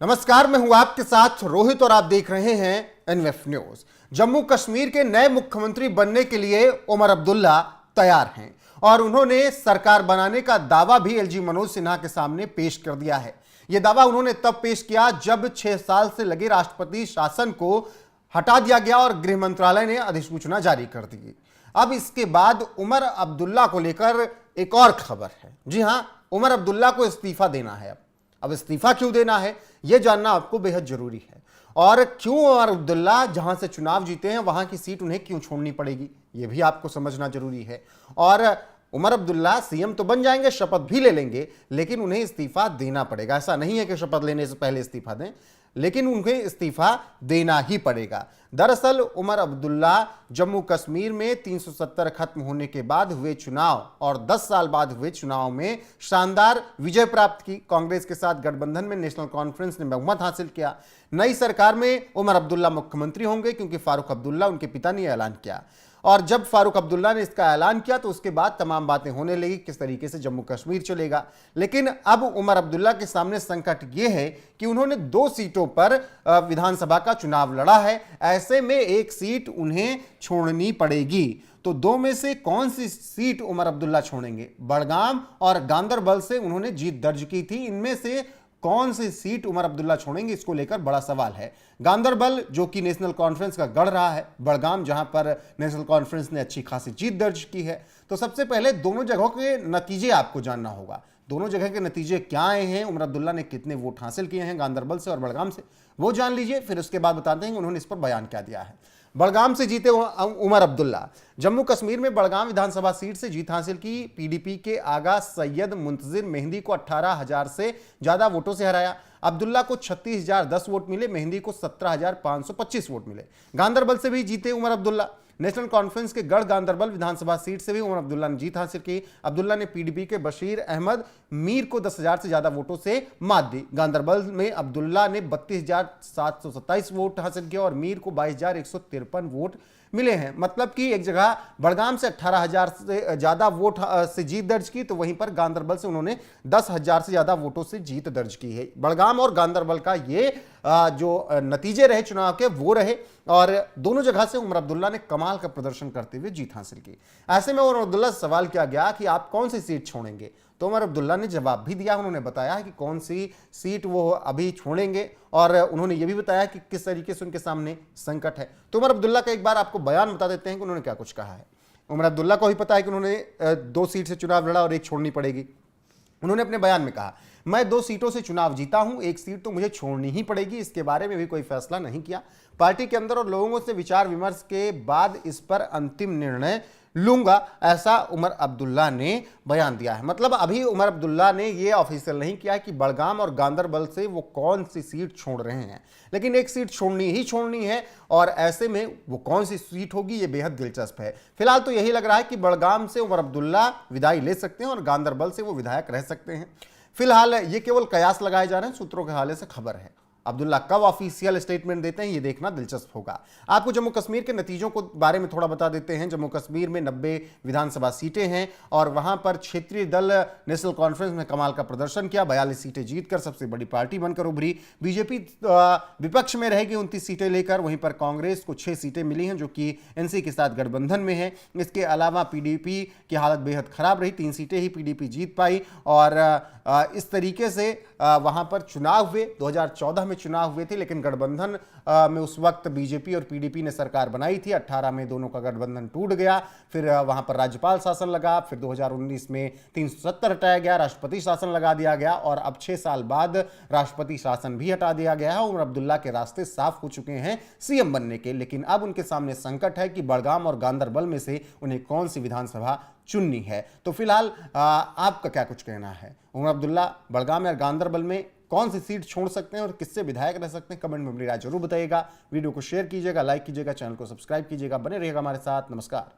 नमस्कार, मैं हूं आपके साथ रोहित और आप देख रहे हैं एनएफ न्यूज। जम्मू कश्मीर के नए मुख्यमंत्री बनने के लिए उमर अब्दुल्ला तैयार हैं और उन्होंने सरकार बनाने का दावा भी एलजी मनोज सिन्हा के सामने पेश कर दिया है। यह दावा उन्होंने तब पेश किया जब 6 साल से लगे राष्ट्रपति शासन को हटा दिया गया और गृह मंत्रालय ने अधिसूचना जारी कर दी। अब इसके बाद उमर अब्दुल्ला को लेकर एक और खबर है। जी हां, उमर अब्दुल्ला को इस्तीफा देना है। अब इस्तीफा क्यों देना है यह जानना आपको बेहद जरूरी है। और क्यों उमर अब्दुल्ला जहां से चुनाव जीते हैं वहां की सीट उन्हें क्यों छोड़नी पड़ेगी यह भी आपको समझना जरूरी है। और उमर अब्दुल्ला सीएम तो बन जाएंगे, शपथ भी ले लेंगे, लेकिन उन्हें इस्तीफा देना पड़ेगा। ऐसा नहीं है कि शपथ लेने से पहले इस्तीफा दें, लेकिन उन्हें इस्तीफा देना ही पड़ेगा। दरअसल उमर अब्दुल्ला जम्मू कश्मीर में 370 खत्म होने के बाद हुए चुनाव और 10 साल बाद हुए चुनाव में शानदार विजय प्राप्त की। कांग्रेस के साथ गठबंधन में नेशनल कॉन्फ्रेंस ने बहुमत हासिल किया। नई सरकार में उमर अब्दुल्ला मुख्यमंत्री होंगे क्योंकि फारूक अब्दुल्ला उनके पिता ने ऐलान किया। और जब फारूक अब्दुल्ला ने इसका ऐलान किया तो उसके बाद तमाम बातें होने लगी किस तरीके से जम्मू कश्मीर चलेगा। लेकिन अब उमर अब्दुल्ला के सामने संकट यह है कि उन्होंने 2 सीटों पर विधानसभा का चुनाव लड़ा है। ऐसे में एक सीट उन्हें छोड़नी पड़ेगी। तो 2 में से कौन सी सीट उमर अब्दुल्ला छोड़ेंगे? बड़गाम और गांदरबल से उन्होंने जीत दर्ज की थी। इनमें से कौन सी सीट उमर अब्दुल्ला छोड़ेंगे, इसको लेकर बड़ा सवाल है। गांदरबल जो कि नेशनल कॉन्फ्रेंस का गढ़ रहा है, बड़गाम जहां पर नेशनल कॉन्फ्रेंस ने अच्छी खासी जीत दर्ज की है। तो सबसे पहले दोनों जगहों के नतीजे आपको जानना होगा। दोनों जगह के नतीजे क्या आए हैं, उमर अब्दुल्ला ने कितने वोट हासिल किए हैं गांदरबल से और बड़गाम से, वो जान लीजिए। फिर उसके बाद बताते हैं कि उन्होंने इस पर बयान क्या दिया है। बड़गाम से जीते उमर अब्दुल्ला। जम्मू कश्मीर में बड़गाम विधानसभा सीट से जीत हासिल की। पीडीपी के आगा सैयद मुंतजिर मेहंदी को 18,000 से ज्यादा वोटों से हराया। अब्दुल्ला को 36,010 वोट मिले, मेहंदी को 17,525 वोट मिले। गांदरबल से भी जीते उमर अब्दुल्ला। नेशनल कॉन्फ्रेंस के गढ़ गांदरबल विधानसभा सीट से भी उमर अब्दुल्ला ने जीत हासिल की। अब्दुल्ला ने पीडीपी के बशीर अहमद मीर को 10,000 से ज्यादा वोटों से मात दी। गांदरबल में अब्दुल्ला ने 32,727 वोट हासिल किया और मीर को 22,153 वोट मिले हैं। मतलब कि एक जगह बड़गाम से 18,000 से ज्यादा वोट से जीत दर्ज की, तो वहीं पर गांदरबल से उन्होंने 10,000 से ज्यादा वोटों से जीत दर्ज की है। बड़गाम और गांदरबल का ये जो नतीजे रहे चुनाव के वो रहे और दोनों जगह से उमर अब्दुल्ला ने कमाल का प्रदर्शन करते हुए जीत हासिल की। ऐसे में उमर अब्दुल्ला से सवाल किया गया कि आप कौन सी सीट छोड़ेंगे, तो उमर अब्दुल्ला ने जवाब भी दिया। उन्होंने बताया कि कौन सी सीट वो अभी छोड़ेंगे और उन्होंने ये भी बताया कि किस तरीके से उनके सामने संकट है। तो उमर अब्दुल्ला का एक बार आपको बयान बता देते हैं कि उन्होंने क्या कुछ कहा है। उमर अब्दुल्ला को भी पता है कि उन्होंने 2 सीट से चुनाव लड़ा और एक छोड़नी पड़ेगी। उन्होंने अपने बयान में कहा, मैं 2 सीटों से चुनाव जीता हूं, एक सीट तो मुझे छोड़नी ही पड़ेगी। इसके बारे में भी कोई फैसला नहीं किया। पार्टी के अंदर और लोगों से विचार विमर्श के बाद इस पर अंतिम निर्णय लूंगा, ऐसा उमर अब्दुल्ला ने बयान दिया है। मतलब अभी उमर अब्दुल्ला ने यह ऑफिशियल नहीं किया है कि बड़गाम और गांदरबल से वो कौन सी सीट छोड़ रहे हैं, लेकिन एक सीट छोड़नी ही छोड़नी है। और ऐसे में वो कौन सी सीट होगी ये बेहद दिलचस्प है। फिलहाल तो यही लग रहा है कि बड़गाम से उमर अब्दुल्ला विदाई ले सकते हैं और गांदरबल से वो विधायक रह सकते हैं। फिलहाल ये केवल कयास लगाए जा रहे हैं, सूत्रों के हवाले से खबर है। अब्दुल्ला कब ऑफिशियल स्टेटमेंट देते हैं ये देखना दिलचस्प होगा। आपको जम्मू कश्मीर के नतीजों को बारे में थोड़ा बता देते हैं। जम्मू कश्मीर में 90 विधानसभा सीटें हैं और वहां पर क्षेत्रीय दल नेशनल कॉन्फ्रेंस में कमाल का प्रदर्शन किया। 42 सीटें जीतकर सबसे बड़ी पार्टी बनकर उभरी। बीजेपी विपक्ष में रहेगी 29 सीटें लेकर। वहीं पर कांग्रेस को 6 सीटें मिली हैं जो कि एनसी के साथ गठबंधन में है। इसके अलावा पीडीपी की हालत बेहद खराब रही, 3 सीटें ही पीडीपी जीत पाई। और इस तरीके से वहां पर चुनाव हुए। 2014 में चुनाव हुए थे, लेकिन गठबंधन में उस वक्त बीजेपी और पीडीपी ने सरकार बनाई थी। 18 में दोनों का गठबंधन टूट गया। फिर वहां पर राज्यपाल शासन लगा। फिर 2019 में 370 हटाया गया, राष्ट्रपति शासन लगा दिया गया और अब 6 साल बाद राष्ट्रपति शासन भी हटा दिया गया है। उमर अब्दुल्ला के रास्ते साफ हो चुके हैं सीएम बनने के। लेकिन अब उनके सामने संकट है कि बड़गाम और गांदरबल में से उन्हें कौन सी विधानसभा चुननी है। तो फिलहाल आपका क्या कुछ कहना है? उमर अब्दुल्ला बड़गाम या गांदरबल में कौन सी सीट छोड़ सकते हैं और किससे विधायक रह सकते हैं? कमेंट में अपनी राय जरूर बताइएगा। वीडियो को शेयर कीजिएगा, लाइक कीजिएगा, चैनल को सब्सक्राइब कीजिएगा। बने रहिएगा हमारे साथ। नमस्कार।